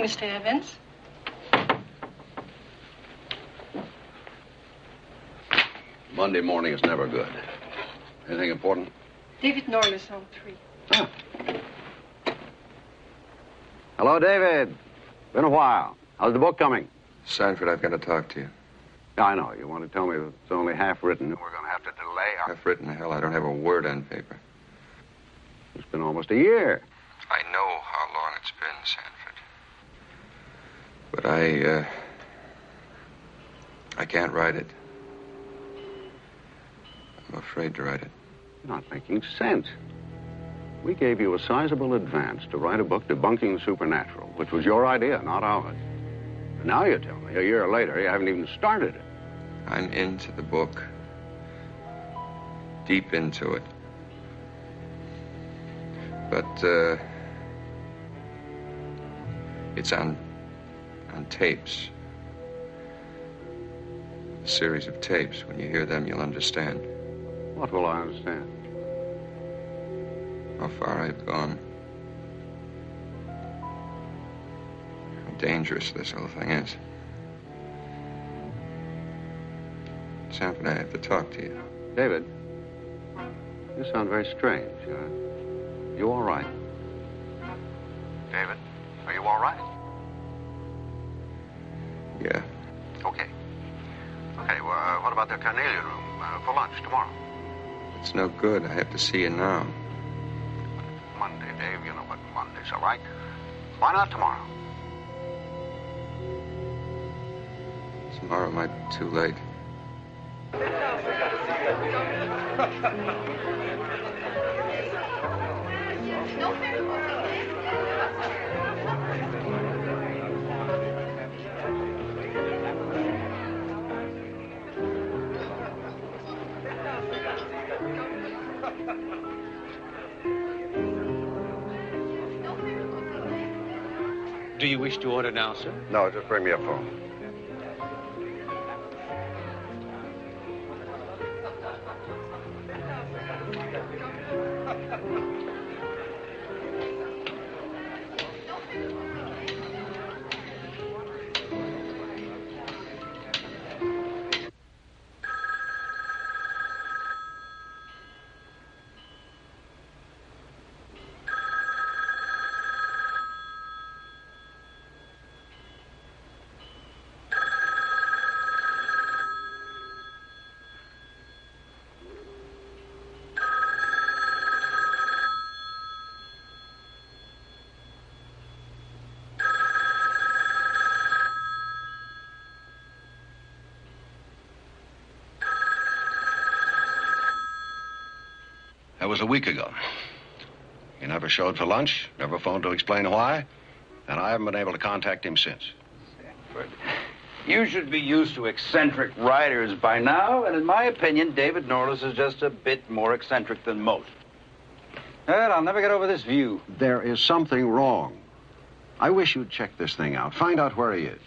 Mr. Evans. Monday morning is never good. Anything important? David Norliss on 3. Ah. Hello, David. Been a while. How's the book coming? Sanford, I've got to talk to you. Yeah, I know. You want to tell me that it's only half written. We're going to have to delay our... Half written, hell, I don't have a word on paper. It's been almost a year. I know how long it's been, Sanford. But I can't write it. I'm afraid to write it. You're not making sense. We gave you a sizable advance to write a book debunking the supernatural, which was your idea, not ours. And now you tell me, a year later, you haven't even started it. I'm into the book. Deep into it. But, it's on tapes. A series of tapes. When you hear them, you'll understand. What will I understand? How far I've gone. How dangerous this whole thing is. Sanford, I have to talk to you. David, you sound very strange. You all right? David, are you all right? Yeah. Okay. Okay, well, what about the carnelian room for lunch tomorrow? It's no good. I have to see you now. Monday, Dave. You know what Monday's all right. Why not tomorrow? Tomorrow might be too late. Do you wish to order now, sir? No, just bring me a phone. That was a week ago. He never showed for lunch, never phoned to explain why, and I haven't been able to contact him since. Sanford, you should be used to eccentric writers by now, and in my opinion, David Norliss is just a bit more eccentric than most. Ed, I'll never get over this view. There is something wrong. I wish you'd check this thing out. Find out where he is.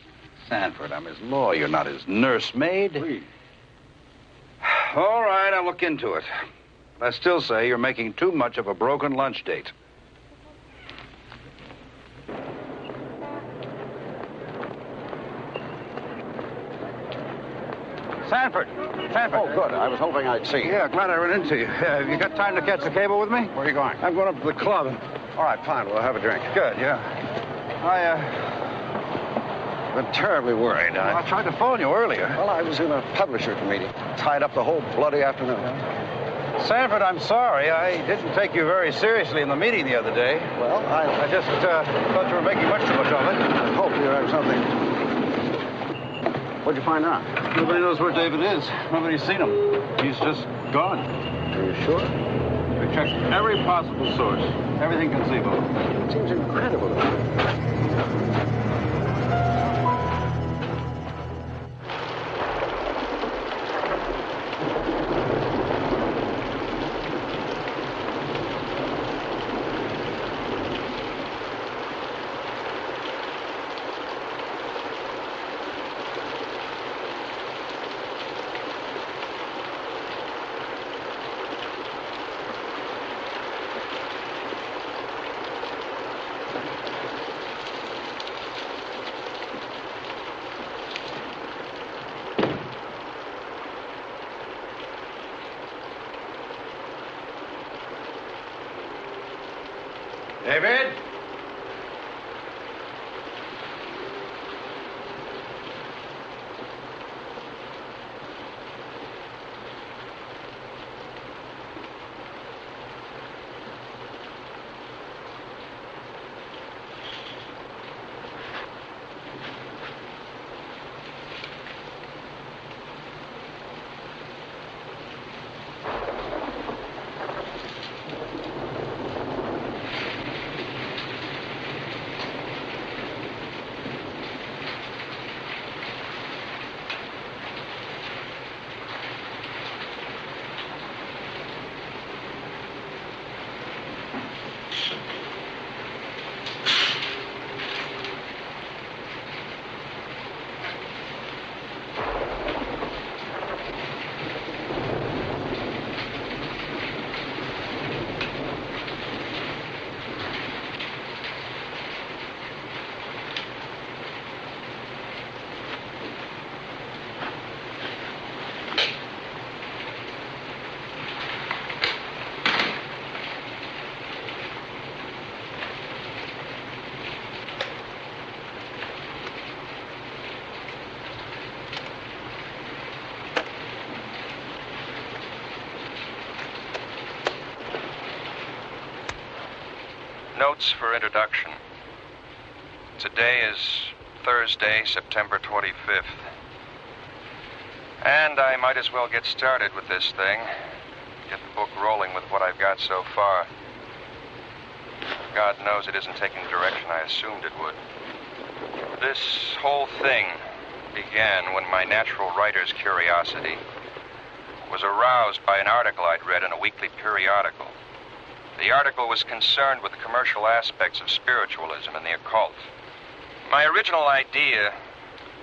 Sanford, I'm his lawyer, not his nursemaid. Please. All right, I'll look into it. I still say you're making too much of a broken lunch date. Sanford! Sanford! Oh, good. I was hoping I'd see you. Yeah, glad I ran into you. Have you got time to catch the cable with me? Where are you going? I'm going up to the club. All right, fine. We'll have a drink. Good, yeah. Been terribly worried. I tried to phone you earlier. Well, I was in a publisher's meeting. Tied up the whole bloody afternoon. Sanford, I'm sorry. I didn't take you very seriously in the meeting the other day. Well, I just thought you were making much too much of it. I hope you have something. What'd you find out? Nobody knows where David is. Nobody's seen him. He's just gone. Are you sure? We checked every possible source. Everything conceivable. It seems incredible to me. David? Notes for introduction. Today is Thursday, September 25th. And I might as well get started with this thing. Get the book rolling with what I've got so far. God knows it isn't taking the direction I assumed it would. This whole thing began when my natural writer's curiosity was aroused by an article I'd read in a weekly periodical. The article was concerned with the commercial aspects of spiritualism and the occult. My original idea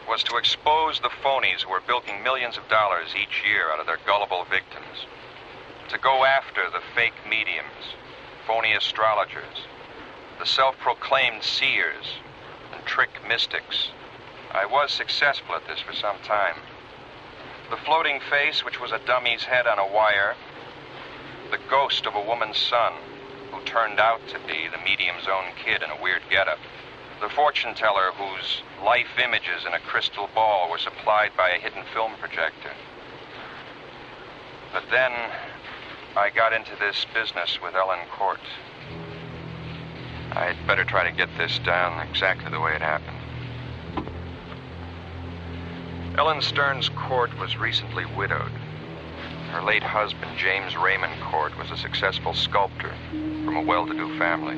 was to expose the phonies who were bilking millions of dollars each year out of their gullible victims. To go after the fake mediums, phony astrologers, the self-proclaimed seers, and trick mystics. I was successful at this for some time. The floating face, which was a dummy's head on a wire, the ghost of a woman's son, who turned out to be the medium's own kid in a weird getup. The fortune teller whose life images in a crystal ball were supplied by a hidden film projector. But then I got into this business with Ellen Cort. I'd better try to get this down exactly the way it happened. Ellen Stearns Cort was recently widowed. Her late husband, James Raymond Cort, was a successful sculptor from a well-to-do family.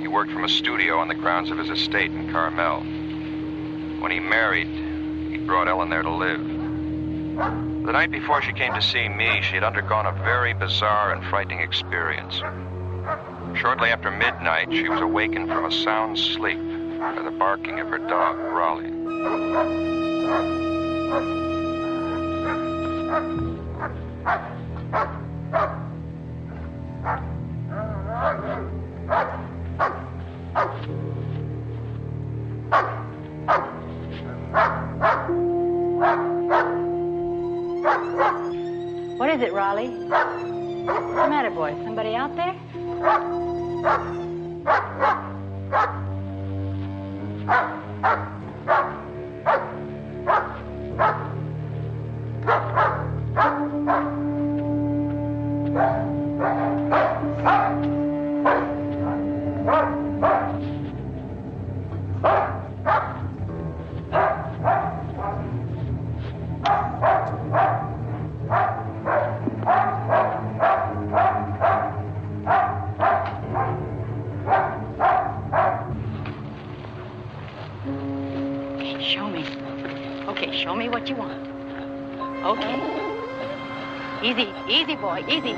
He worked from a studio on the grounds of his estate in Carmel. When he married, he brought Ellen there to live. The night before she came to see me, she had undergone a very bizarre and frightening experience. Shortly after midnight, she was awakened from a sound sleep by the barking of her dog, Raleigh. What is it, Raleigh? What's the matter, boy? Somebody out there? Show me what you want. Okay. Easy, easy, boy, easy.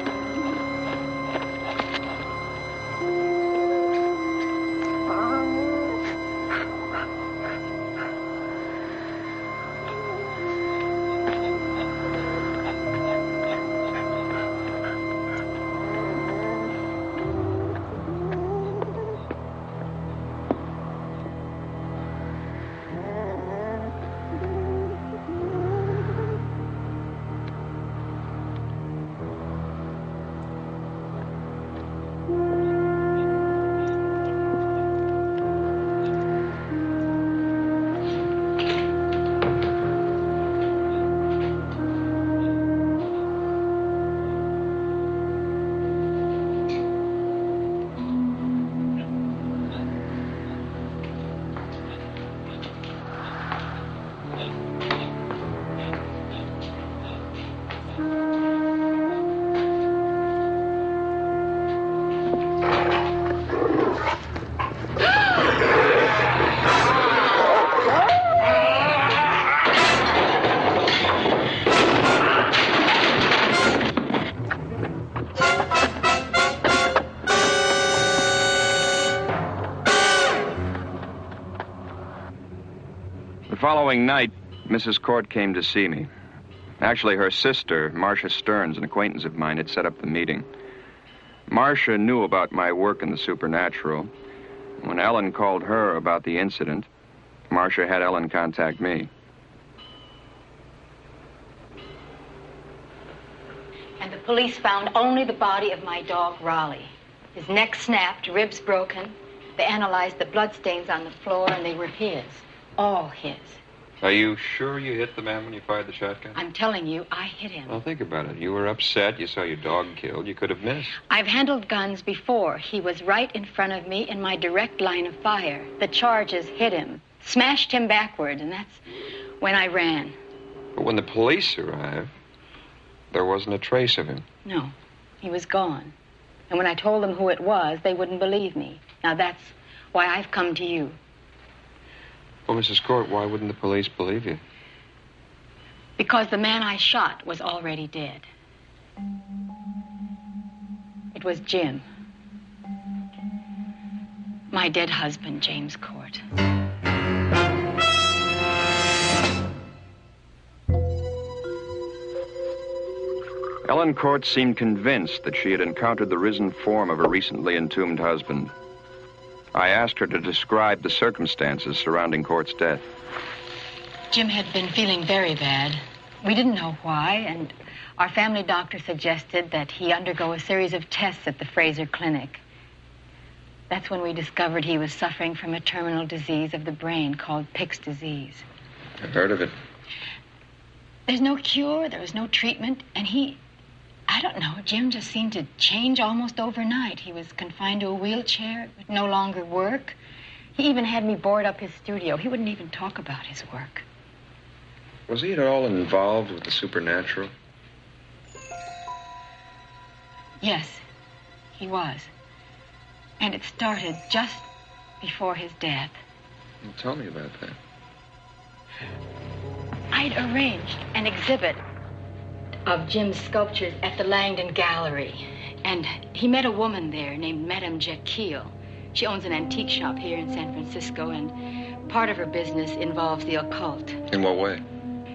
following night, Mrs. Cort came to see me. Actually, her sister, Marcia Stearns, an acquaintance of mine, had set up the meeting. Marcia knew about my work in the supernatural. When Ellen called her about the incident, Marcia had Ellen contact me. And the police found only the body of my dog, Raleigh. His neck snapped, ribs broken. They analyzed the bloodstains on the floor, and they were his. All his. Are you sure you hit the man when you fired the shotgun? I'm telling you, I hit him. Well, think about it. You were upset. You saw your dog killed. You could have missed. I've handled guns before. He was right in front of me in my direct line of fire. The charges hit him, smashed him backward, and that's when I ran. But when the police arrived, there wasn't a trace of him. No, he was gone. And when I told them who it was, they wouldn't believe me. Now that's why I've come to you. Well, Mrs. Cort, why wouldn't the police believe you? Because the man I shot was already dead. It was Jim. My dead husband, James Cort. Ellen Cort seemed convinced that she had encountered the risen form of her recently entombed husband. I asked her to describe the circumstances surrounding Cort's death. Jim had been feeling very bad. We didn't know why, and our family doctor suggested that he undergo a series of tests at the Fraser Clinic. That's when we discovered he was suffering from a terminal disease of the brain called Pick's disease. I've heard of it. There's no cure, there was no treatment, and I don't know, Jim just seemed to change almost overnight. He was confined to a wheelchair, would no longer work. He even had me board up his studio. He wouldn't even talk about his work. Was he at all involved with the supernatural? Yes, he was. And it started just before his death. Well, tell me about that. I'd arranged an exhibit of Jim's sculptures at the Langdon Gallery. And he met a woman there named Madame Jekyll. She owns an antique shop here in San Francisco, and part of her business involves the occult. In what way?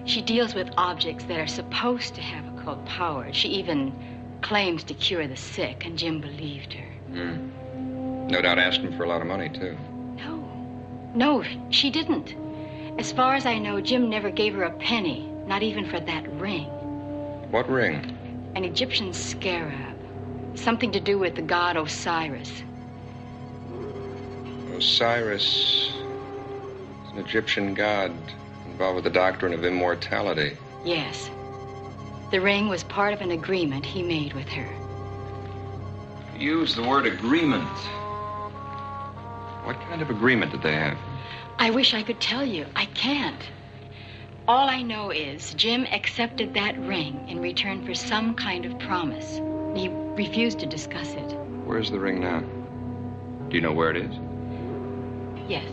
She deals with objects that are supposed to have occult power. She even claims to cure the sick, and Jim believed her. No doubt asked him for a lot of money, too. No, she didn't. As far as I know, Jim never gave her a penny, not even for that ring. What ring? An Egyptian scarab. Something to do with the god Osiris. Osiris is an Egyptian god involved with the doctrine of immortality. Yes. The ring was part of an agreement he made with her. You used the word agreement. What kind of agreement did they have? I wish I could tell you. I can't. All I know is Jim accepted that ring in return for some kind of promise. He refused to discuss it. Where's the ring now? Do you know where it is? Yes.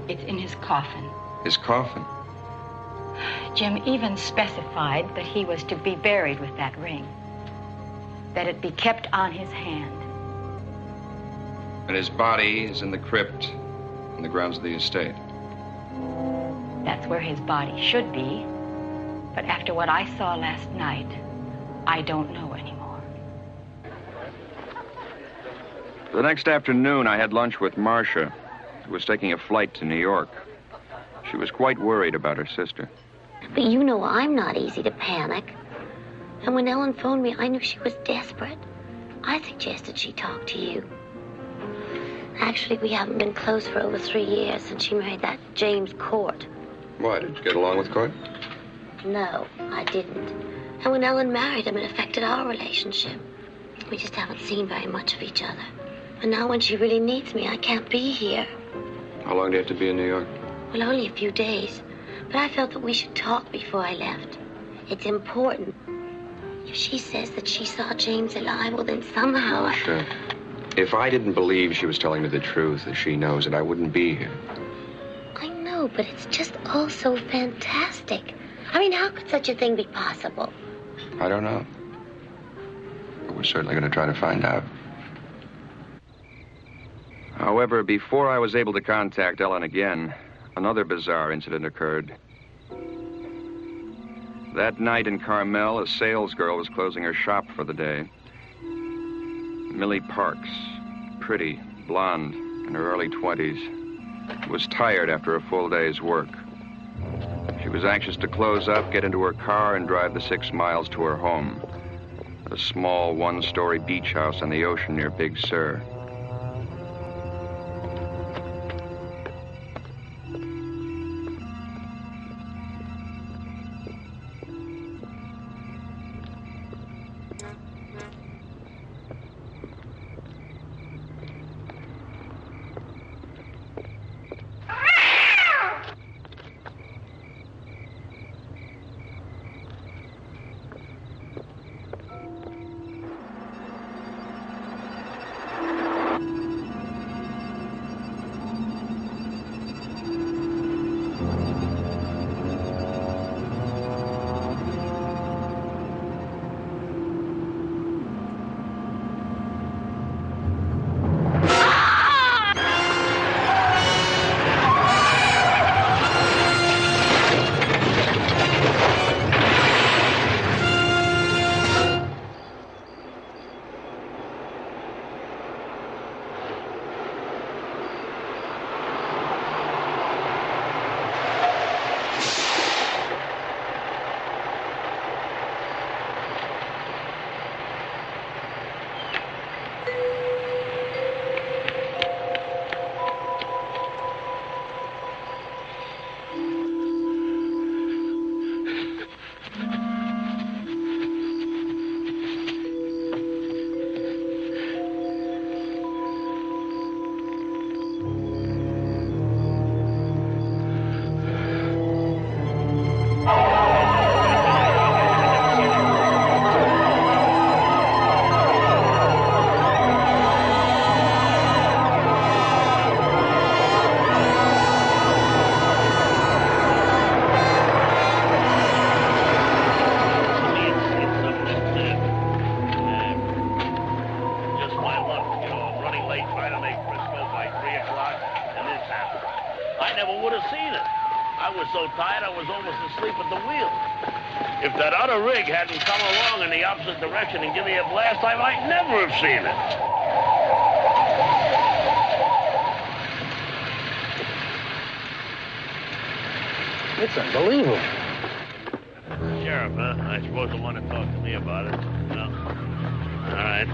It's in his coffin. His coffin? Jim even specified that he was to be buried with that ring. That it be kept on his hand. And his body is in the crypt in the grounds of the estate. That's where his body should be. But after what I saw last night, I don't know anymore. The next afternoon, I had lunch with Marcia, who was taking a flight to New York. She was quite worried about her sister. But you know I'm not easy to panic. And when Ellen phoned me, I knew she was desperate. I suggested she talk to you. Actually, we haven't been close for over 3 years since she married that James Cort. Why, did you get along with Cort? No, I didn't. And when Ellen married him, it affected our relationship. We just haven't seen very much of each other. And now when she really needs me, I can't be here. How long do you have to be in New York? Well, only a few days. But I felt that we should talk before I left. It's important. If she says that she saw James alive, well, then somehow I... Sure. If I didn't believe she was telling me the truth, as she knows it, I wouldn't be here. I know, but it's just all so fantastic. I mean, how could such a thing be possible? I don't know. But we're certainly going to try to find out. However, before I was able to contact Ellen again, another bizarre incident occurred. That night in Carmel, a salesgirl was closing her shop for the day. Millie Parks, pretty, blonde, in her early 20s, was tired after a full day's work. She was anxious to close up, get into her car, and drive the 6 miles to her home, a small one-story beach house on the ocean near Big Sur. Hadn't come along in the opposite direction and give me a blast, I might never have seen it. It's unbelievable. Sheriff, huh? I suppose you want to talk to me about it. No? All right.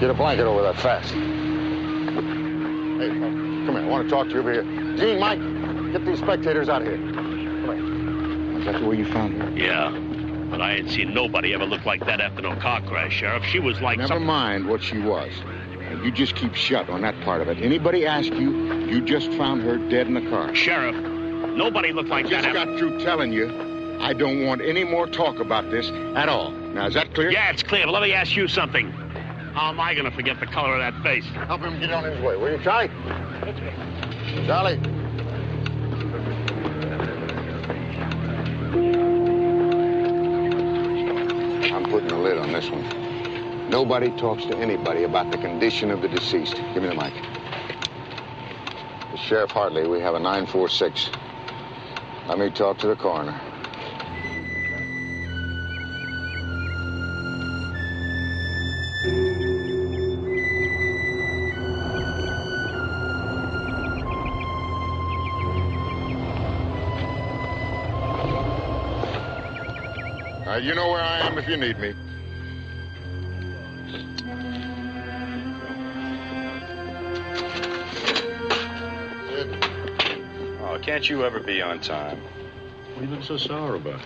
Get a blanket over that fast. Hey, come here. I want to talk to you over here. Gene, Mike, get these spectators out of here. Come here. Is that the way you found her? Yeah, but I ain't seen nobody ever look like that after no car crash, Sheriff. She was like Never mind what she was. You just keep shut on that part of it. Anybody ask you, you just found her dead in the car. Sheriff, nobody looked like that. I just got through telling you, I don't want any more talk about this at all. Now, is that clear? Yeah, it's clear, but let me ask you something. How am I going to forget the color of that face? Help him get on his way, will you, Charlie? Charlie. I'm putting a lid on this one. Nobody talks to anybody about the condition of the deceased. Give me the mic. Sheriff Hartley, we have a 946. Let me talk to the coroner. You know where I am if you need me. Oh, can't you ever be on time? What are you looking so sour about?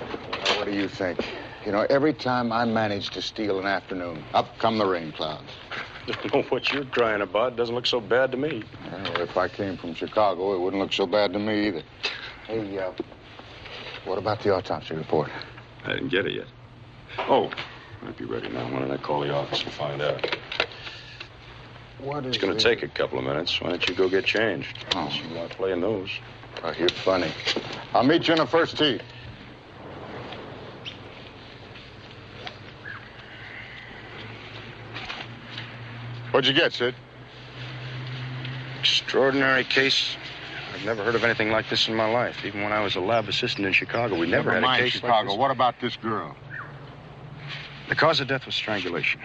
What do you think? You know, every time I manage to steal an afternoon, up come the rain clouds. I don't know what you're crying about. It doesn't look so bad to me. Well, if I came from Chicago, it wouldn't look so bad to me either. Hey, what about the autopsy report? I didn't get it yet. Oh, might be ready now. Why don't I call the office and find out? What is It's going to take a couple of minutes. Why don't you go get changed? Oh. You like playing those. Oh, you're funny. I'll meet you in the first tee. What'd you get, Sid? Extraordinary case. I've never heard of anything like this in my life. Even when I was a lab assistant in Chicago, we never had a case Chicago. like this. What about this girl? The cause of death was strangulation.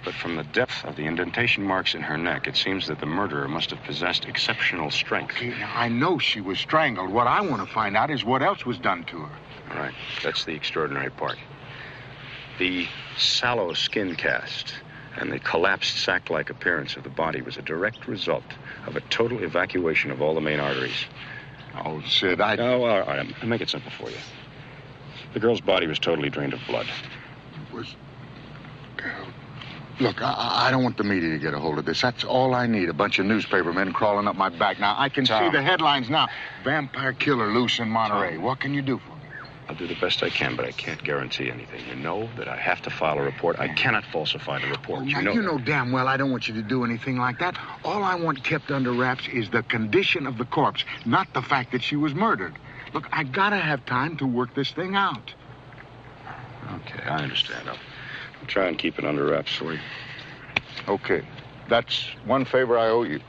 But from the depth of the indentation marks in her neck, it seems that the murderer must have possessed exceptional strength. Okay, now, I know she was strangled. What I want to find out is what else was done to her. All right, that's the extraordinary part. The sallow skin cast and the collapsed sac-like appearance of the body was a direct result of a total evacuation of all the main arteries. Oh, Sid, No, all right, I'll make it simple for you. The girl's body was totally drained of blood. Look, I don't want the media to get a hold of this. That's all I need, a bunch of newspaper men crawling up my back. Now, I can see the headlines now. Vampire killer loose in Monterey. Tom. What can you do for me? I'll do the best I can, but I can't guarantee anything. You know that I have to file a report. I cannot falsify the report. You know damn well I don't want you to do anything like that. All I want kept under wraps is the condition of the corpse, not the fact that she was murdered. Look, I gotta have time to work this thing out. Okay, I understand. I'll try and keep it under wraps for you. Okay. That's one favor I owe you.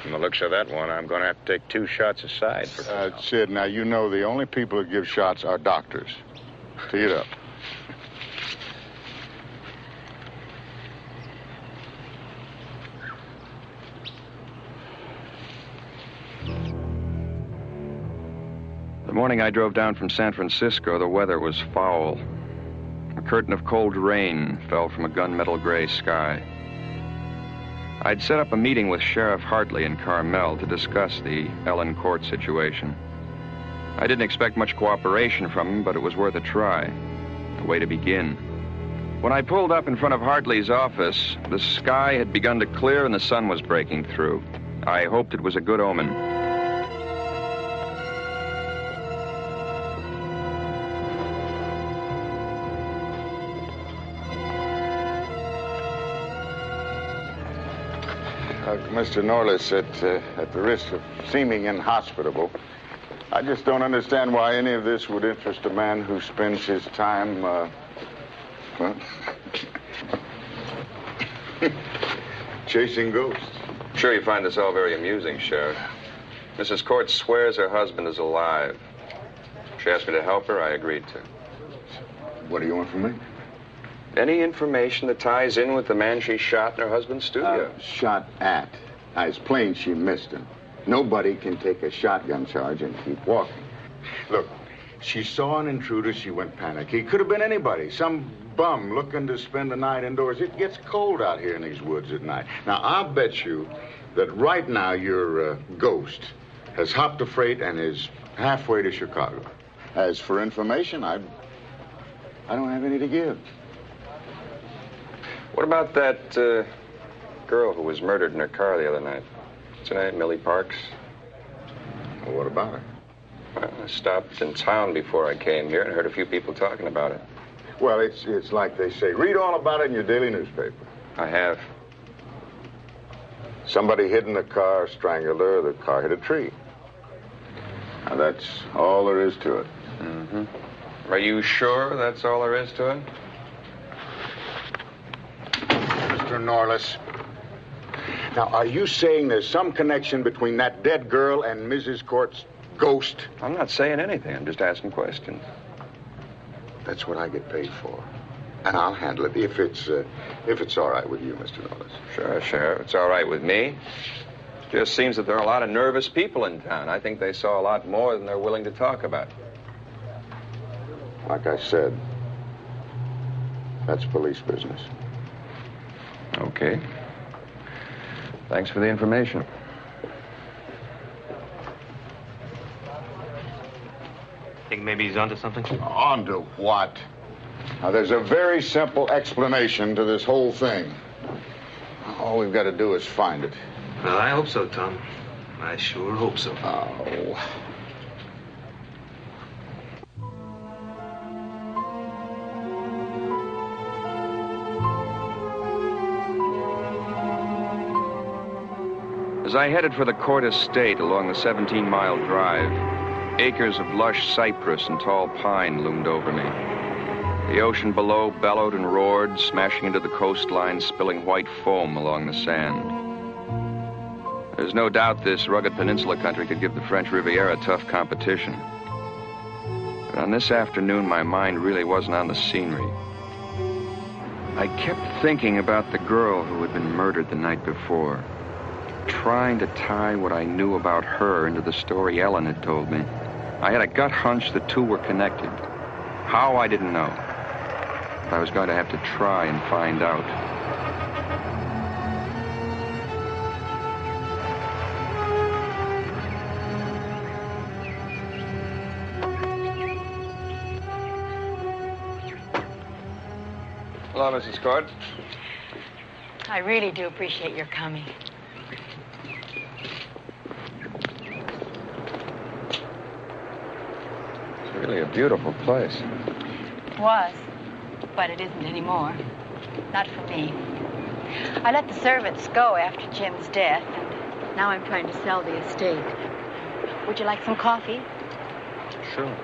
From the looks of that one, I'm going to have to take 2 shots aside for Sid, now you know the only people who give shots are doctors. Tee it up. The morning I drove down from San Francisco, the weather was foul. A curtain of cold rain fell from a gunmetal gray sky. I'd set up a meeting with Sheriff Hartley in Carmel to discuss the Ellen Cort situation. I didn't expect much cooperation from him, but it was worth a try. A way to begin. When I pulled up in front of Hartley's office, the sky had begun to clear and the sun was breaking through. I hoped it was a good omen. Mr. Norliss, at the risk of seeming inhospitable, I just don't understand why any of this would interest a man who spends his time, chasing ghosts. I'm sure you find this all very amusing, Sheriff. Mrs. Cort swears her husband is alive. She asked me to help her. I agreed to. What do you want from me? Any information that ties in with the man she shot in her husband's studio. Shot at. It's plain she missed him. Nobody can take a shotgun charge and keep walking. Look, she saw an intruder, she went panic. He could have been anybody, some bum looking to spend the night indoors. It gets cold out here in these woods at night. Now, I'll bet you that right now your ghost has hopped a freight and is halfway to Chicago. As for information, I don't have any to give. What about that girl who was murdered in her car the other night? What's her name? Millie Parks? Well, what about her? Well, I stopped in town before I came here and heard a few people talking about it. Well, it's like they say. Read all about it in your daily newspaper. I have. Somebody hid in the car, strangled her, the car hit a tree. Now, that's all there is to it. Mm-hmm. Are you sure that's all there is to it? Mr. Norliss, now, are you saying there's some connection between that dead girl and Mrs. Cort's ghost? I'm not saying anything. I'm just asking questions. That's what I get paid for. And I'll handle it if it's all right with you, Mr. Norliss. Sure, Sheriff. It's all right with me. Just seems that there are a lot of nervous people in town. I think they saw a lot more than they're willing to talk about. Like I said, that's police business. Okay. Thanks for the information. Think maybe he's onto something? Onto what? Now, there's a very simple explanation to this whole thing. All we've got to do is find it. Well, I hope so, Tom. I sure hope so. Oh. As I headed for the Cort estate along the 17-mile drive, Acres of lush cypress and tall pine loomed over me. The ocean below bellowed and roared, smashing into the coastline, spilling white foam along the sand. There's no doubt this rugged peninsula country could give the French Riviera tough competition. But on this afternoon, my mind really wasn't on the scenery. I kept thinking about the girl who had been murdered the night before, trying to tie what I knew about her into the story Ellen had told me. I had a gut hunch the two were connected. How, I didn't know. But I was going to have to try and find out. Hello, Mrs. Cort. I really do appreciate your coming. It's really a beautiful place. Was, but it isn't anymore. Not for me. I let the servants go after Jim's death, and now I'm trying to sell the estate. Would you like some coffee? Sure.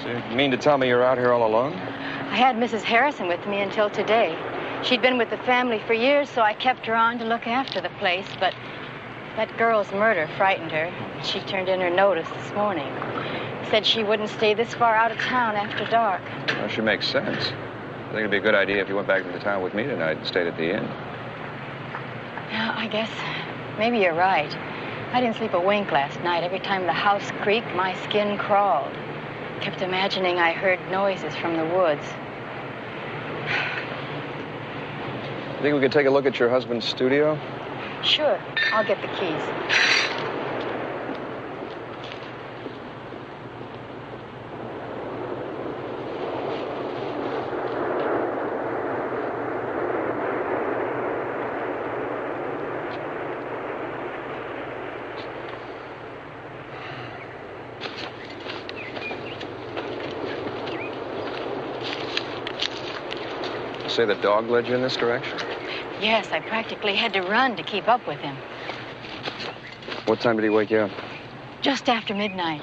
So you mean to tell me you're out here all alone? I had Mrs. Harrison with me until today. She'd been with the family for years, so I kept her on to look after the place, but that girl's murder frightened her. She turned in her notice this morning. Said she wouldn't stay this far out of town after dark. Well, she makes sense. I think it'd be a good idea if you went back into town with me tonight and stayed at the inn. Yeah, I guess maybe you're right. I didn't sleep a wink last night. Every time the house creaked, my skin crawled. Kept imagining I heard noises from the woods. Think we could take a look at your husband's studio? Sure. I'll get the keys. Say the dog led you in this direction? Yes, I practically had to run to keep up with him. What time did he wake you up? Just after midnight.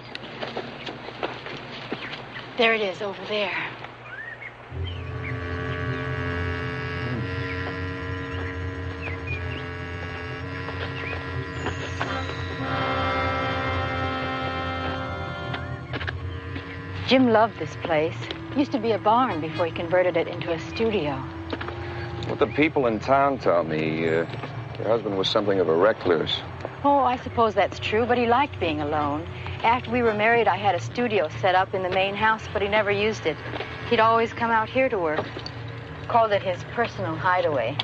There it is, over there. Jim loved this place. Used to be a barn before he converted it into a studio. What the people in town tell me, your husband was something of a recluse. Oh, I suppose that's true, but he liked being alone. After we were married, I had a studio set up in the main house, but he never used it. He'd always come out here to work. Called it his personal hideaway.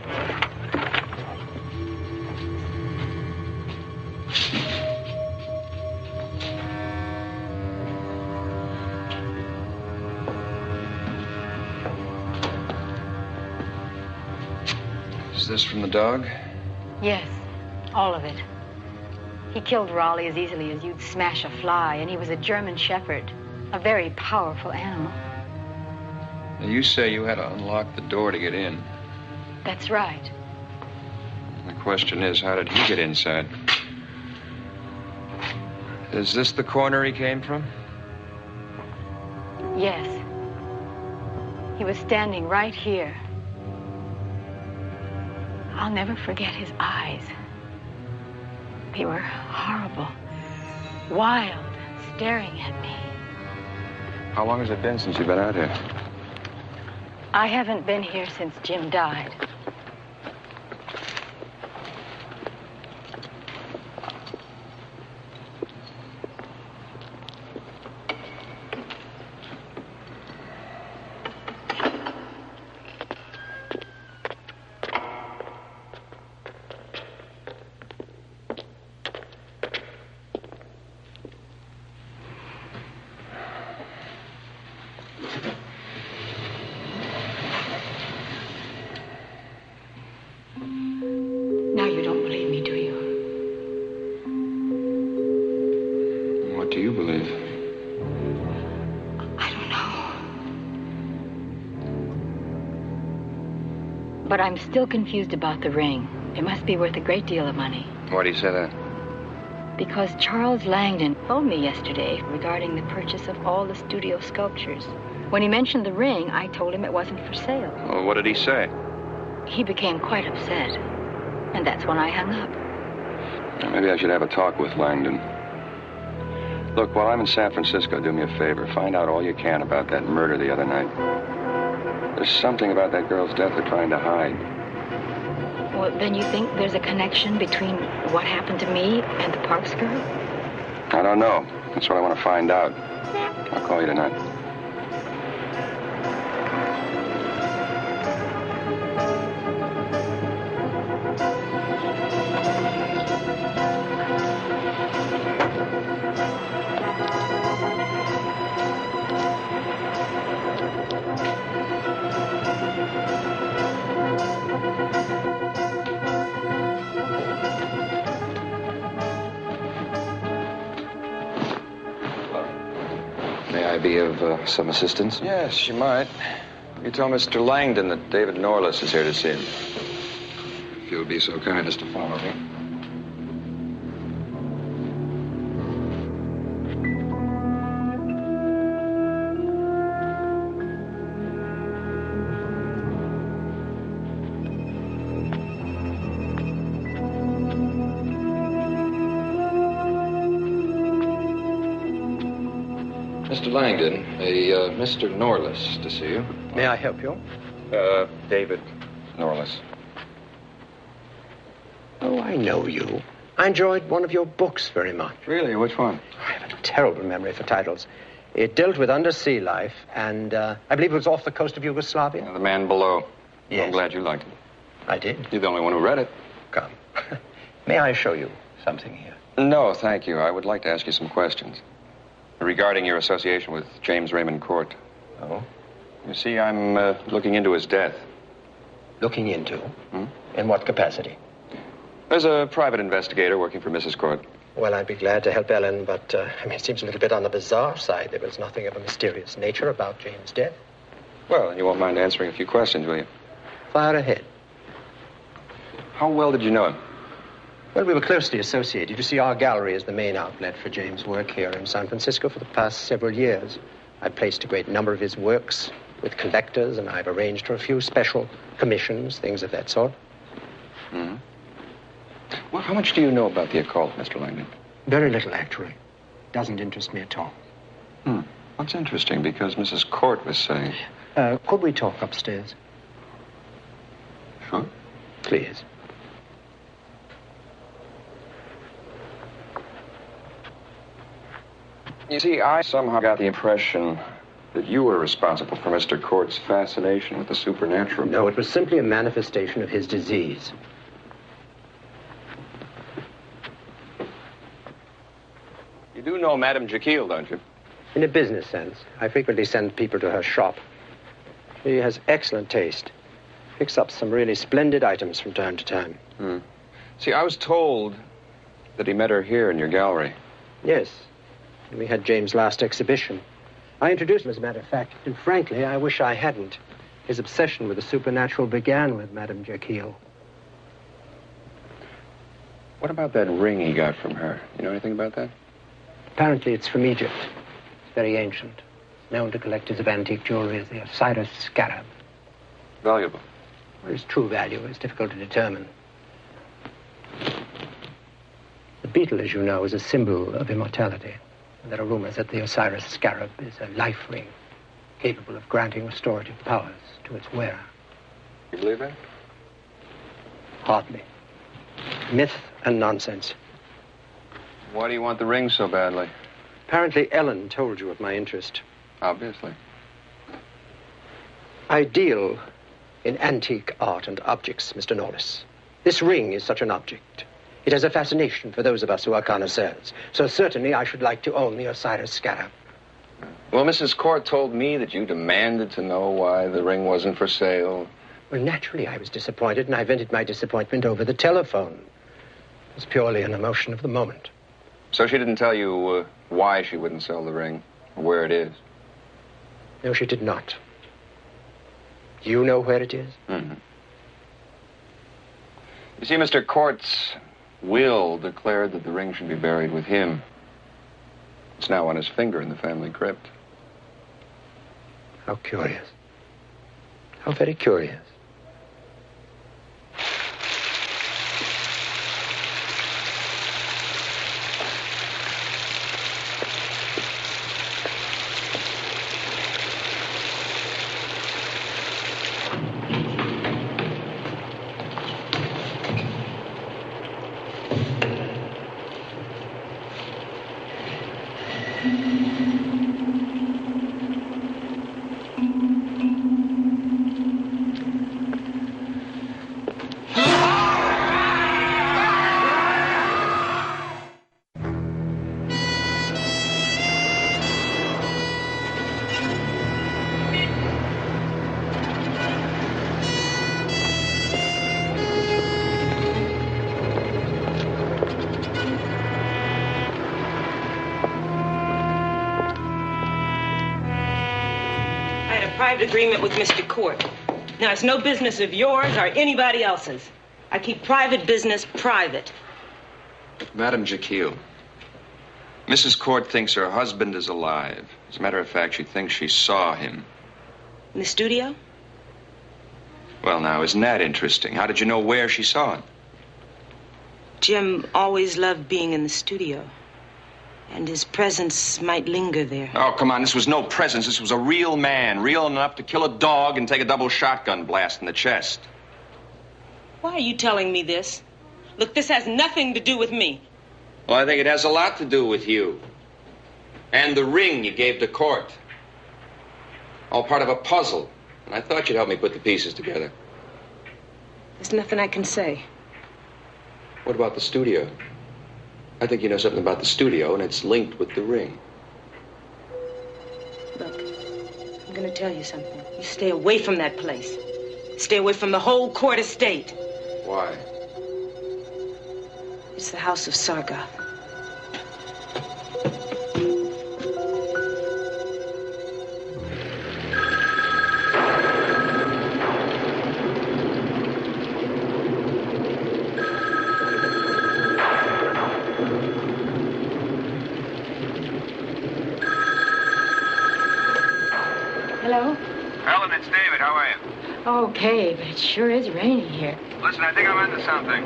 Is this from the dog? Yes, all of it. He killed Raleigh as easily as you'd smash a fly, and he was a German shepherd, a very powerful animal. Now, you say you had to unlock the door to get in. That's right. The question is, how did he get inside? Is this the corner he came from? Yes. He was standing right here. I'll never forget his eyes. They were horrible, wild, staring at me. How long has it been since you've been out here? I haven't been here since Jim died. Now you don't believe me, do you? What do you believe? I don't know. But I'm still confused about the ring. It must be worth a great deal of money. Why do you say that? Because Charles Langdon phoned me yesterday regarding the purchase of all the studio sculptures. When he mentioned the ring, I told him it wasn't for sale. Well, what did he say? He became quite upset, and that's when I hung up. Well, maybe I should have a talk with Langdon. Look, while I'm in San Francisco, do me a favor. Find out all you can about that murder the other night. There's something about that girl's death they're trying to hide. Well, then you think there's a connection between what happened to me and the Parks girl? I don't know. That's what I want to find out. I'll call you tonight. Be of some assistance? Yes, you might. You tell Mr. Langdon that David Norliss is here to see him. If you'll be so kind as to follow me. Mr. Langdon, a Mr. Norliss to see you. May I help you? David Norliss. Oh, I know you. I enjoyed one of your books very much. Really? Which one? I have a terrible memory for titles. It dealt with undersea life, and I believe it was off the coast of Yugoslavia. The Man Below. Yes. I'm glad you liked it. I did. You're the only one who read it. Come. May I show you something here? No, thank you. I would like to ask you some questions. Regarding your association with James Raymond Cort. Oh? You see, I'm looking into his death. Looking into? In what capacity? There's a private investigator working for Mrs. Cort. Well, I'd be glad to help Ellen, but, it seems a little bit on the bizarre side. There was nothing of a mysterious nature about James' death. Well, you won't mind answering a few questions, will you? Fire ahead. How well did you know him? Well, we were closely associated. You see, our gallery is the main outlet for James' work here in San Francisco for the past several years. I've placed a great number of his works with collectors, and I've arranged for a few special commissions, things of that sort. Mm-hmm. Well, how much do you know about the occult, Mr. Langdon? Very little, actually. Doesn't interest me at all. That's interesting, because Mrs. Cort was saying... Could we talk upstairs? Sure. Please. You see, I somehow got the impression that you were responsible for Mr. Cort's fascination with the supernatural. No, it was simply a manifestation of his disease. You do know Madame Jekyll, don't you? In a business sense. I frequently send people to her shop. She has excellent taste. Picks up some really splendid items from time to time. See, I was told that he met her here in your gallery. Yes. We had James' last exhibition. I introduced him, as a matter of fact, and frankly, I wish I hadn't. His obsession with the supernatural began with Madame Jekyll. What about that ring he got from her? You know anything about that? Apparently, it's from Egypt. It's very ancient. Known to collectors of antique jewelry as the Osiris scarab. Valuable. Well, its true value is difficult to determine. The beetle, as you know, is a symbol of immortality. And there are rumors that the Osiris scarab is a life ring, capable of granting restorative powers to its wearer. You believe that? Hardly. Myth and nonsense. Why do you want the ring so badly? Apparently, Ellen told you of my interest. Obviously. I deal in antique art and objects, Mr. Norliss. This ring is such an object. It has a fascination for those of us who are connoisseurs. So certainly I should like to own the Osiris scarab. Well, Mrs. Cort told me that you demanded to know why the ring wasn't for sale. Well, naturally, I was disappointed, and I vented my disappointment over the telephone. It was purely an emotion of the moment. So she didn't tell you why she wouldn't sell the ring, or where it is? No, she did not. You know where it is? Mm-hmm. You see, Mr. Cort's will declared that the ring should be buried with him. It's now on his finger in the family crypt. How curious. How very curious. Agreement with Mr. Cort. Now, it's no business of yours or anybody else's. I keep private business private. Madam Jekyll, Mrs. Cort thinks her husband is alive. As a matter of fact, she thinks she saw him. In the studio? Well, now, isn't that interesting? How did you know where she saw him? Jim always loved being in the studio. And his presence might linger there. Oh, come on, this was no presence. This was a real man, real enough to kill a dog and take a double shotgun blast in the chest. Why are you telling me this? Look, this has nothing to do with me. Well, I think it has a lot to do with you. And the ring you gave to Cort. All part of a puzzle. And I thought you'd help me put the pieces together. There's nothing I can say. What about the studio? I think you know something about the studio, and it's linked with the ring. Look, I'm going to tell you something. You stay away from that place. Stay away from the whole Cort estate. Why? It's the house of Sargoth. Hello? Ellen, it's David. How are you? Okay, but it sure is raining here. Listen, I think I'm onto something.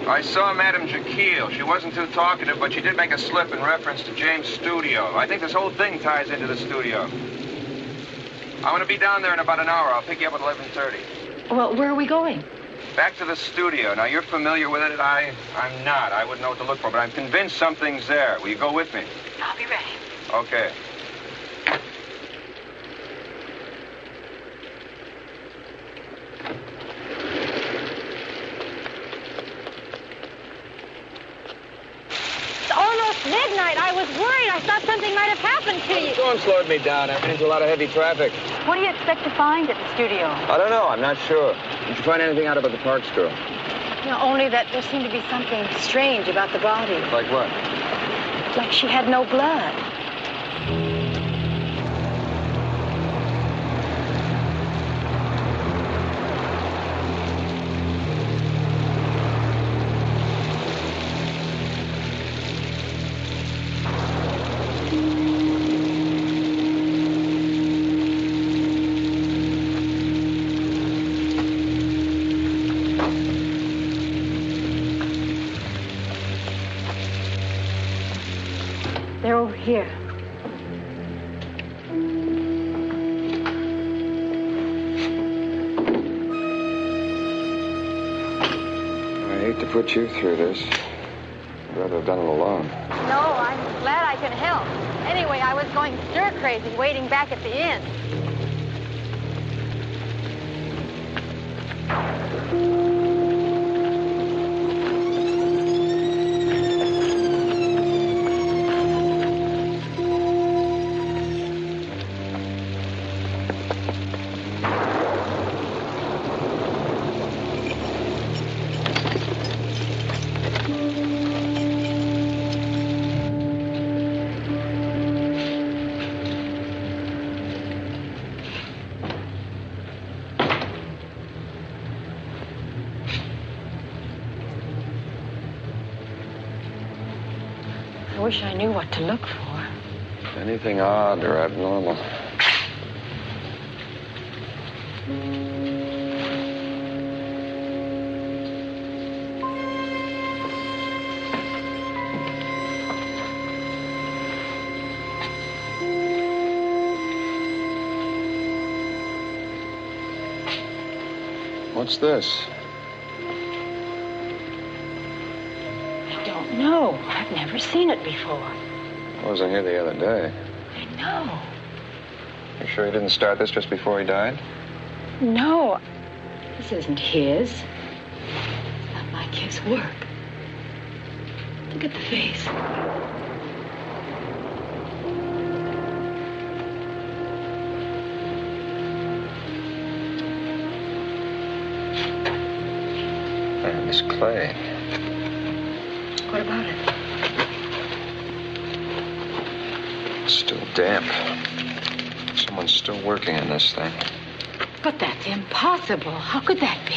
I saw Madame Jekyll. She wasn't too talkative, but she did make a slip in reference to James' studio. I think this whole thing ties into the studio. I'm going to be down there in about an hour. I'll pick you up at 11:30. Well, where are we going? Back to the studio. Now, you're familiar with it. I'm not. I wouldn't know what to look for, but I'm convinced something's there. Will you go with me? I'll be ready. Okay. Midnight. I was worried. I thought something might have happened to you. The storm slowed me down. I ran into a lot of heavy traffic. What do you expect to find at the studio? I don't know. I'm not sure. Did you find anything out about the Parks girl? No, only that there seemed to be something strange about the body. Like what? Like she had no blood. They're over here. I hate to put you through this. I'd rather have done it alone. No, I'm glad I can help. Anyway, I was going stir crazy waiting back at the inn. wish I knew what to look for. Anything odd or abnormal. What's this? I don't know. I've never seen it before. I wasn't here the other day. I know. You sure he didn't start this just before he died? No. This isn't his. It's not like his work. Look at the face. And Miss Clay. What about it? It's still damp. Someone's still working on this thing. But that's impossible. How could that be?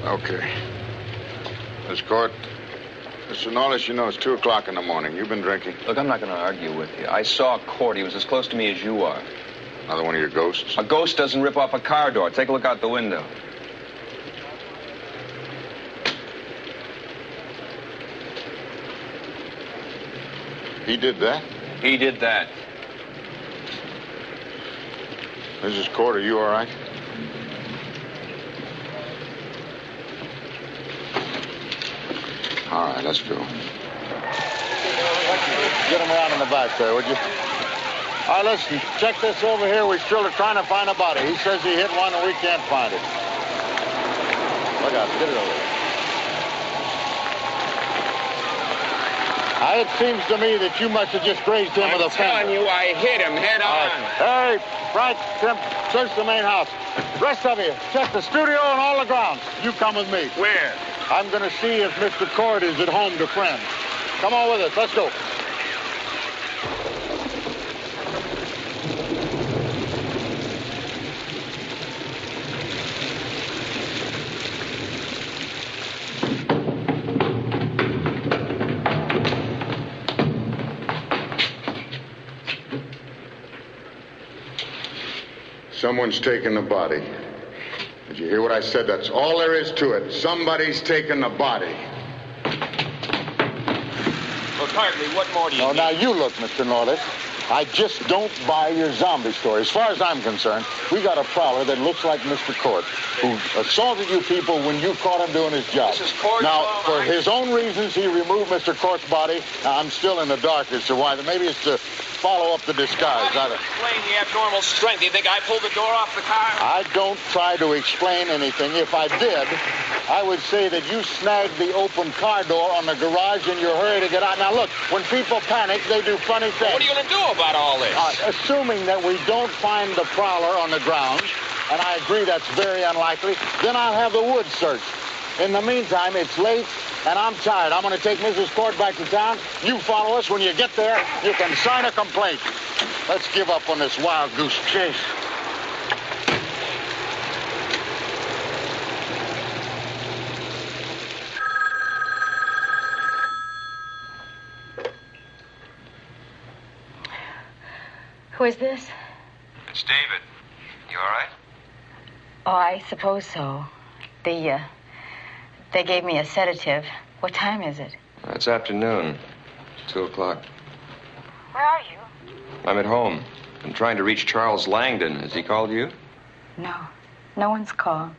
Okay. Miss Cort, Mr. Norliss, you know it's 2 o'clock in the morning. You've been drinking. Look, I'm not going to argue with you. I saw Cort. He was as close to me as you are. Another one of your ghosts? A ghost doesn't rip off a car door. Take a look out the window. He did that? He did that. Mrs. Cort, are you all right? All right, let's go. Get him around in the back there, would you? All right, listen, check this over here. We're still trying to find a body. He says he hit one and we can't find it. Look out, get it over here. It seems to me that you must have just grazed him with a fence. I'm telling you, I hit him head on. Hey, Frank, Tim, search the main house. Rest of you, check the studio and all the grounds. You come with me. Where? I'm going to see if Mr. Cort is at home to friends. Come on with us. Let's go. Someone's taken the body. Did you hear what I said? That's all there is to it. Somebody's taken the body. Look, Hartley, what more do you need? Now you look, Mr. Norliss. I just don't buy your zombie story. As far as I'm concerned, we got a prowler that looks like Mr. Cort, who assaulted you people when you caught him doing his job. This is Cort. Now, for his own reasons, he removed Mr. Cort's body. Now, I'm still in the dark as to why. Maybe it's to follow up the disguise. How do you explain the abnormal strength? Do you think I pulled the door off the car? I don't try to explain anything. If I did, I would say that you snagged the open car door on the garage in your hurry to get out. Now, look, when people panic, they do funny things. What are you going to do about all this? Assuming that we don't find the prowler on the grounds, and I agree that's very unlikely, then I'll have the woods searched. In the meantime, it's late, and I'm tired. I'm going to take Mrs. Cort back to town. You follow us. When you get there, you can sign a complaint. Let's give up on this wild goose chase. Who is this? It's David. You all right? Oh, I suppose so. They gave me a sedative. What time is it? It's afternoon. 2 o'clock. Where are you? I'm at home. I'm trying to reach Charles Langdon. Has he called you? No. No one's called.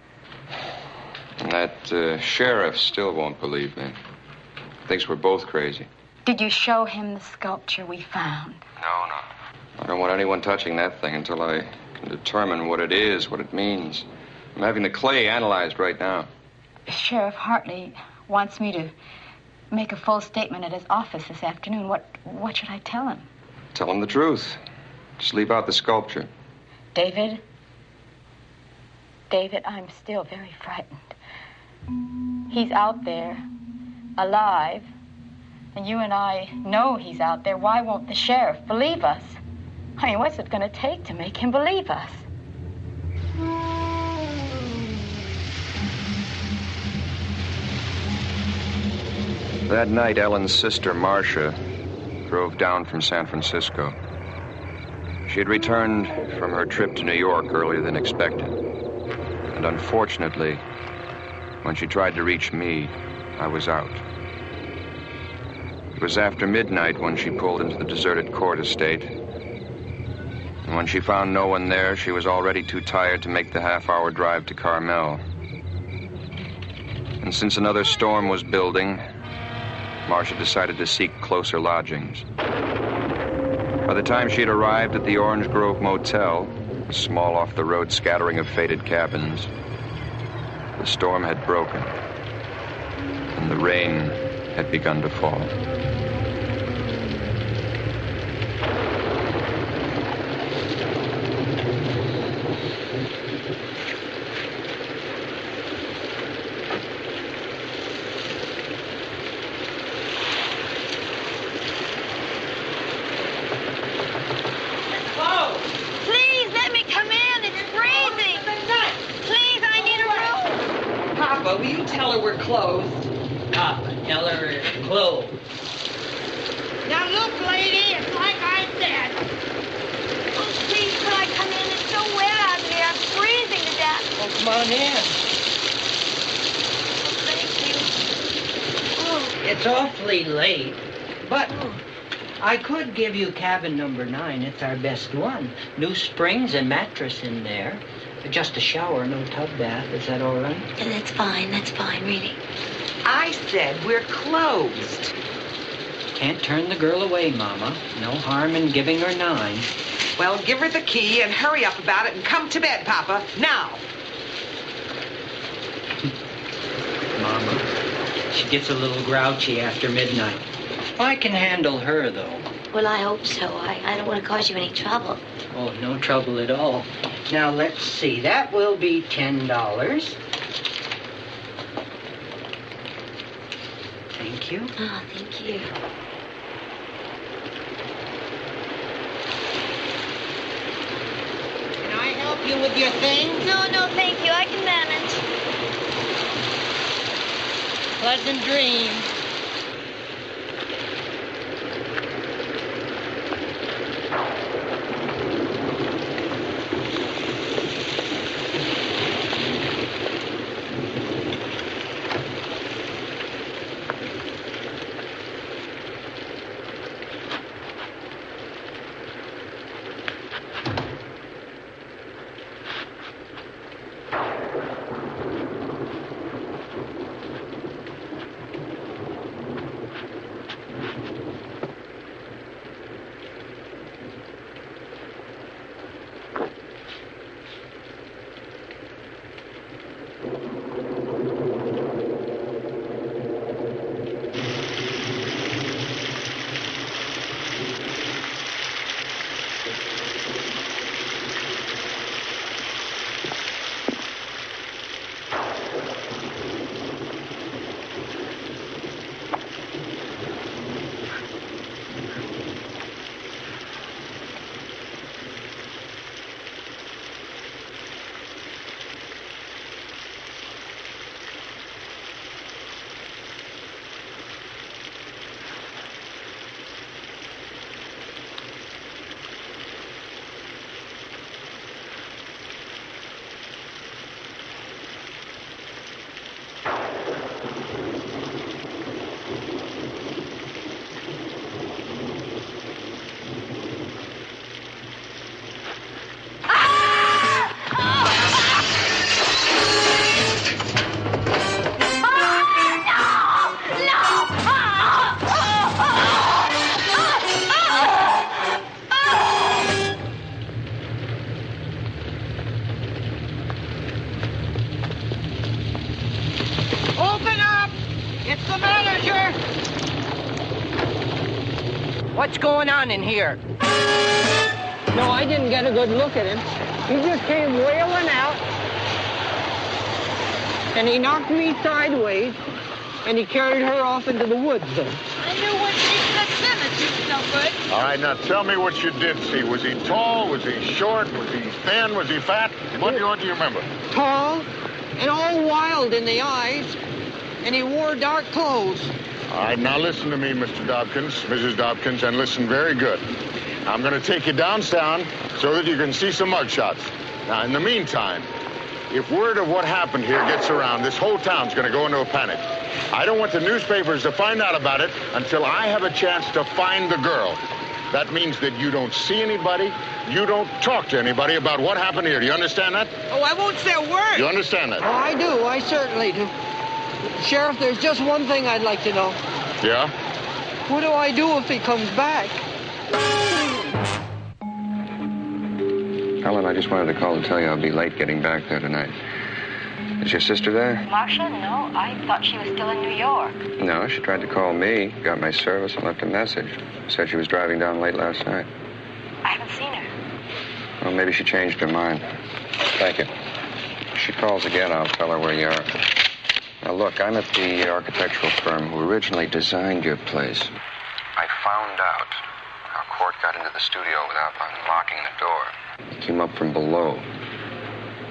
And that sheriff still won't believe me. Thinks we're both crazy. Did you show him the sculpture we found? No. I don't want anyone touching that thing until I can determine what it is, what it means. I'm having the clay analyzed right now. Sheriff Hartley wants me to make a full statement at his office this afternoon. What should I tell him? Tell him the truth. Just leave out the sculpture. David, I'm still very frightened. He's out there, alive, and you and I know he's out there. Why won't the sheriff believe us? I mean, what's it going to take to make him believe us? That night, Ellen's sister, Marcia, drove down from San Francisco. She had returned from her trip to New York earlier than expected. And unfortunately, when she tried to reach me, I was out. It was after midnight when she pulled into the deserted Cort estate. And when she found no one there, she was already too tired to make the half-hour drive to Carmel. And since another storm was building, Marcia decided to seek closer lodgings. By the time she'd arrived at the Orange Grove Motel, a small off-the-road scattering of faded cabins, the storm had broken, and the rain had begun to fall. Will you tell her we're closed? Papa, tell her it's closed. Now look, lady, it's like I said. Oh, please, could I come in? It's so wet out here. I'm freezing to death. Oh, come on in. Oh, thank you. It's awfully late, but I could give you cabin number 9. It's our best one. New springs and mattress in there. Just a shower, no tub bath. Is that all right? That's fine, really. I said we're closed. Can't turn the girl away, Mama. No harm in giving her 9. Well, give her the key and hurry up about it and come to bed, Papa. Now. Mama, she gets a little grouchy after midnight. I can handle her, though. Well, I hope so. I don't want to cause you any trouble. Oh, no trouble at all. Now, let's see. That will be $10. Thank you. Oh, thank you. Can I help you with your things? No, thank you. I can manage. Pleasant dreams. What's going on in here? No, I didn't get a good look at him. He just came wailing out, and he knocked me sideways, and he carried her off into the woods then. I knew what she said then that she was no good. All right, now tell me what you did see. Was he tall? Was he short? Was he thin? Was he fat? What do you remember? Tall and all wild in the eyes, and he wore dark clothes. All right, now listen to me, Mr. Dobkins, Mrs. Dobkins, and listen very good. I'm going to take you downtown so that you can see some mugshots. Now, in the meantime, if word of what happened here gets around, this whole town's going to go into a panic. I don't want the newspapers to find out about it until I have a chance to find the girl. That means that you don't see anybody, you don't talk to anybody about what happened here. Do you understand that? Oh, I won't say a word. You understand that? Oh, I do. I certainly do. Sheriff, there's just one thing I'd like to know. Yeah? What do I do if he comes back? Ellen, I just wanted to call and tell you I'll be late getting back there tonight. Is your sister there? Marcia? No, I thought she was still in New York. No, she tried to call me, got my service, and left a message. Said she was driving down late last night. I haven't seen her. Well, maybe she changed her mind. Thank you. If she calls again, I'll tell her where you are. Now, look, I'm at the architectural firm who originally designed your place. I found out how Cort got into the studio without unlocking the door. He came up from below.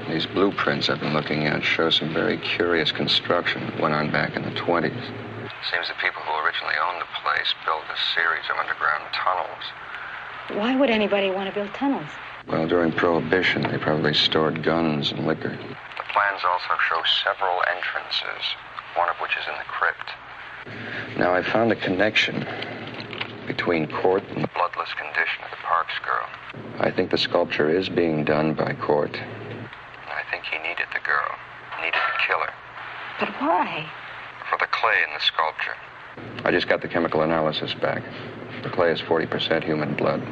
These blueprints I've been looking at show some very curious construction that went on back in the 20s. Seems the people who originally owned the place built a series of underground tunnels. Why would anybody want to build tunnels? Well, during Prohibition, they probably stored guns and liquor. The plans also show several entrances, one of which is in the crypt. Now, I found a connection between Cort and the bloodless condition of the Parks girl. I think the sculpture is being done by Cort. And I think he needed the girl, needed to kill her. But why? For the clay in the sculpture. I just got the chemical analysis back. The clay is 40% human blood.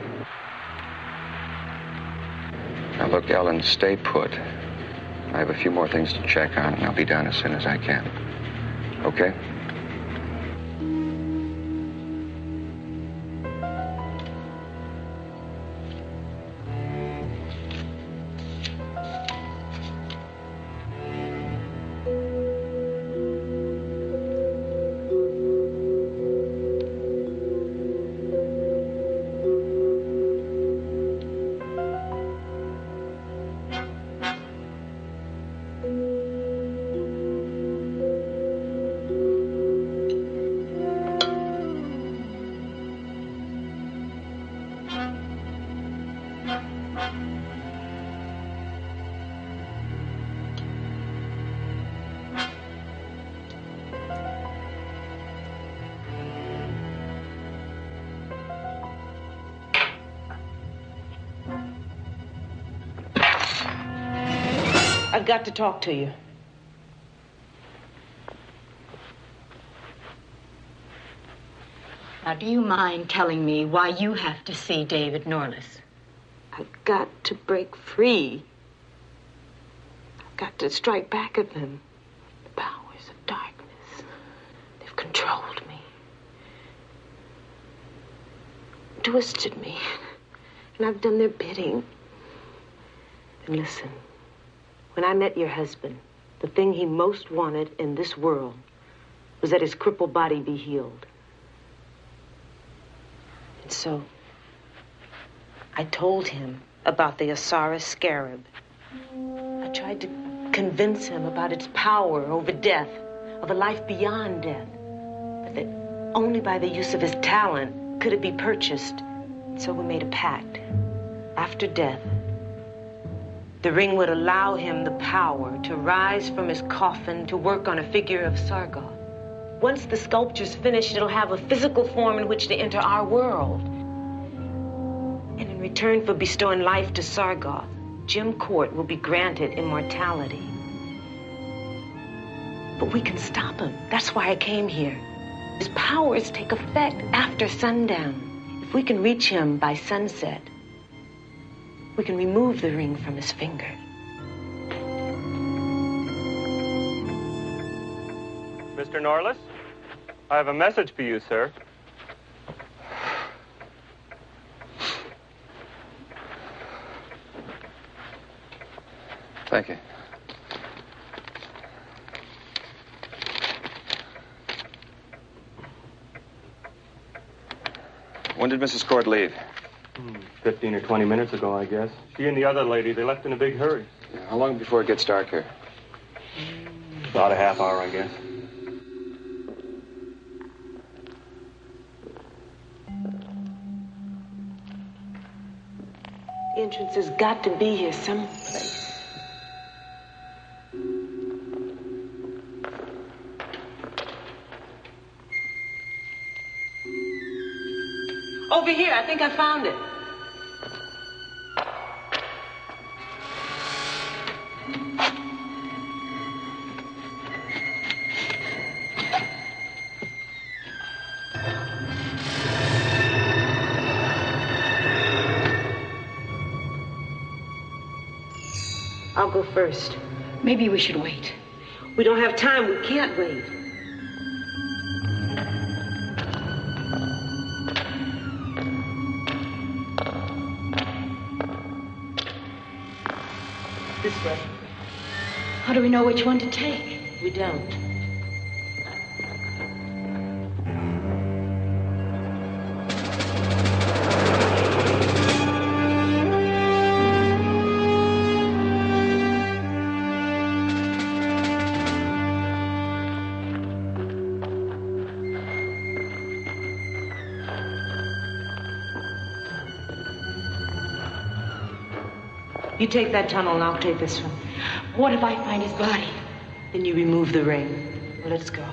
Now, look, Ellen, stay put. I have a few more things to check on, and I'll be down as soon as I can. Okay? I've got to talk to you. Now, do you mind telling me why you have to see David Norliss? I've got to break free. I've got to strike back at them. The powers of darkness. They've controlled me. Twisted me. And I've done their bidding. And listen. When I met your husband, the thing he most wanted in this world was that his crippled body be healed. And so, I told him about the Osiris scarab. I tried to convince him about its power over death, of a life beyond death, but that only by the use of his talent could it be purchased. And so we made a pact. After death, the ring would allow him the power to rise from his coffin to work on a figure of Sargoth. Once the sculpture's finished, it'll have a physical form in which to enter our world. And in return for bestowing life to Sargoth, Jim Cort will be granted immortality. But we can stop him. That's why I came here. His powers take effect after sundown. If we can reach him by sunset, we can remove the ring from his finger. Mr. Norliss, I have a message for you, sir. Thank you. When did Mrs. Cort leave? 15 or 20 minutes ago, I guess. She and the other lady, they left in a big hurry. How long before it gets dark here? About a half hour, I guess. The entrance has got to be here someplace. Over here, I think I found it. I'll go first. Maybe we should wait. We don't have time. We can't wait. This way. How do we know which one to take? We don't. You take that tunnel and I'll take this one. What if I find his body? Then you remove the ring. Well, let's go.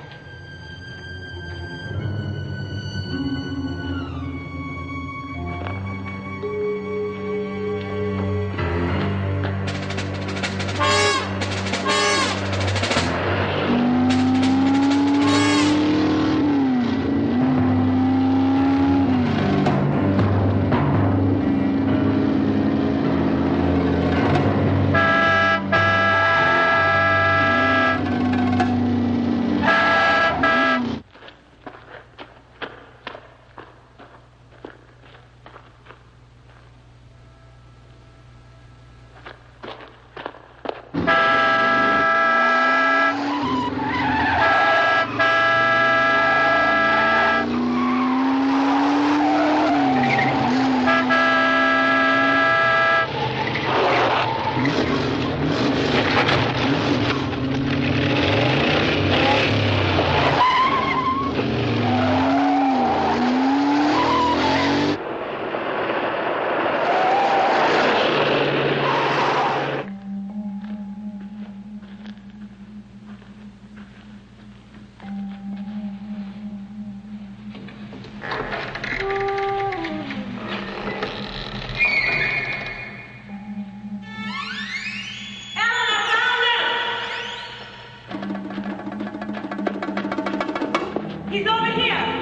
He's over here.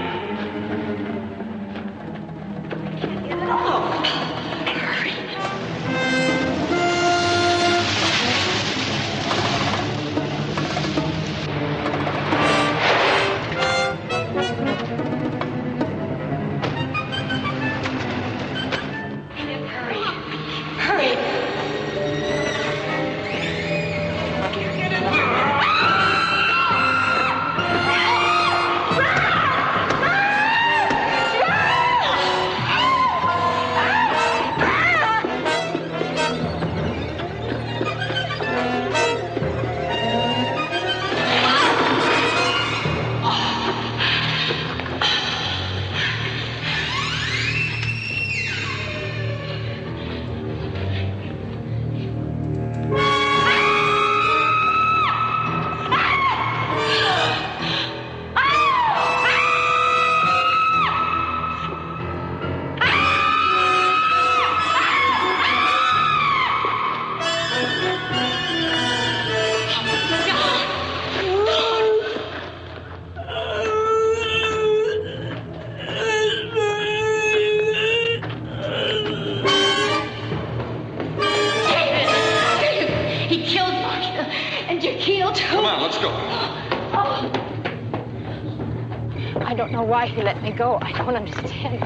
I don't know why he let me go. I don't understand.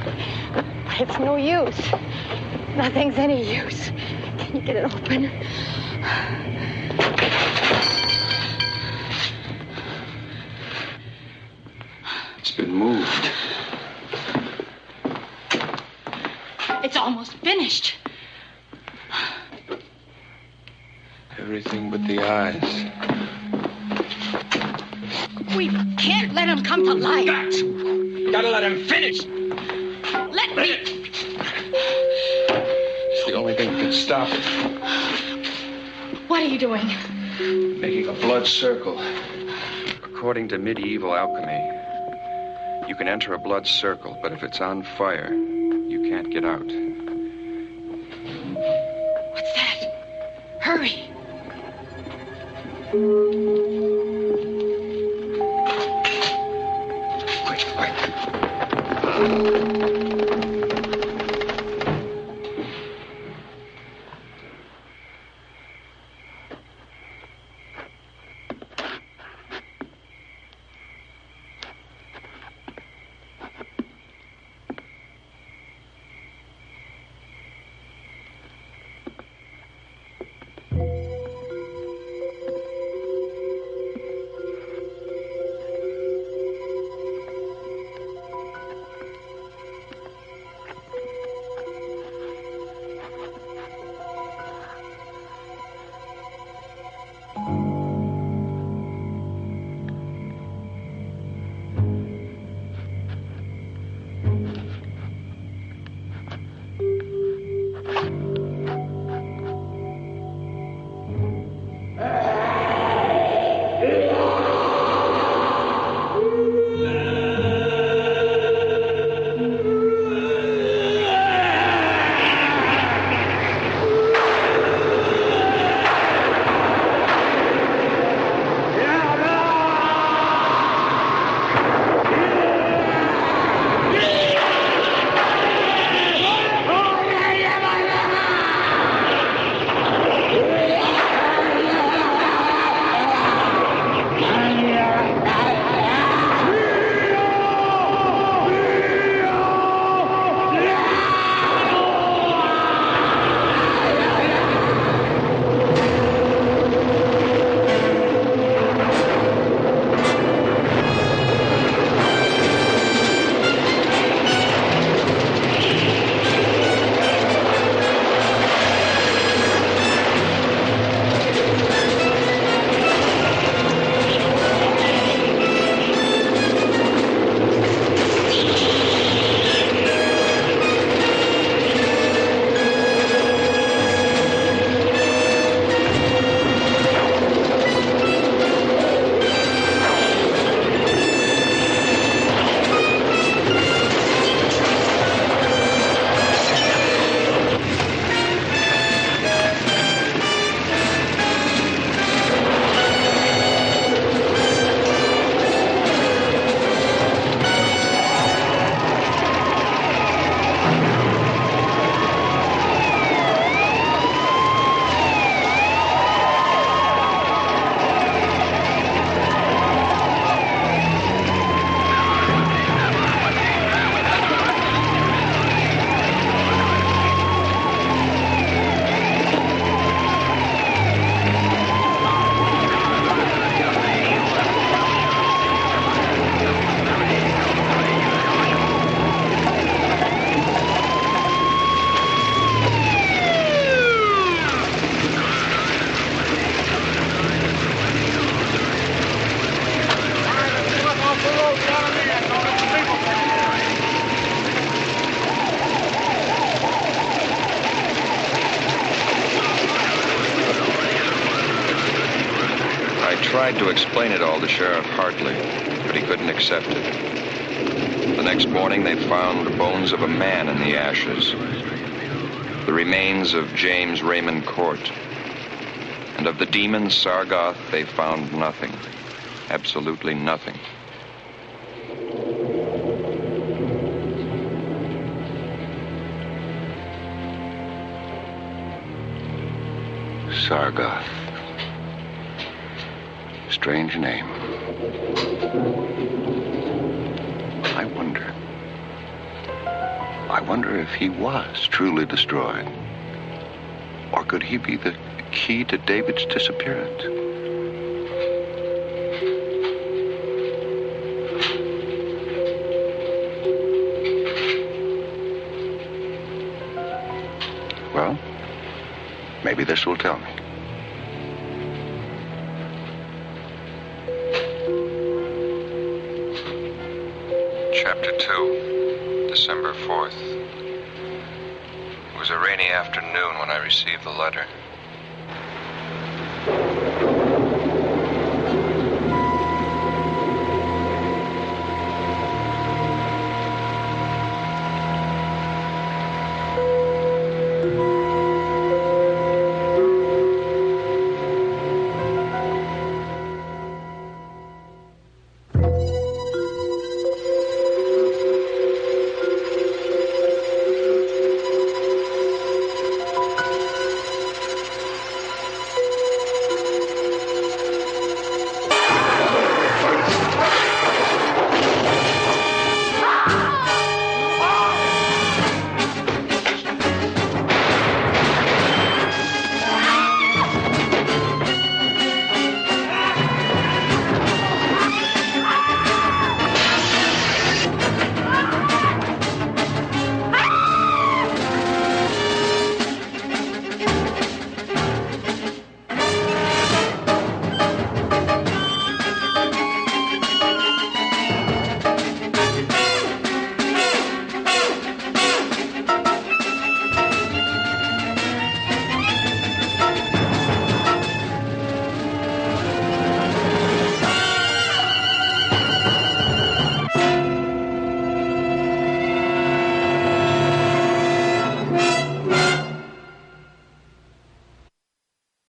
But it's no use. Nothing's any use. Can me get it open. It's been moved. It's almost finished. Everything but the eyes. We can't let him come to life. Gotta let him finish. Let me. It's the only thing that can stop it. What are you doing? Making a blood circle. According to medieval alchemy, you can enter a blood circle, but if it's on fire, you can't get out. What's that? Hurry. tried to explain it all to Sheriff Hartley, but he couldn't accept it. The next morning, they found the bones of a man in the ashes, the remains of James Raymond Cort. And of the demon Sargoth, they found nothing, absolutely nothing. Sargoth. Strange name. I wonder if he was truly destroyed. Or could could he be the key to David's disappearance? Well, maybe this will tell me. Chapter 2, December 4th. It was a rainy afternoon when I received the letter.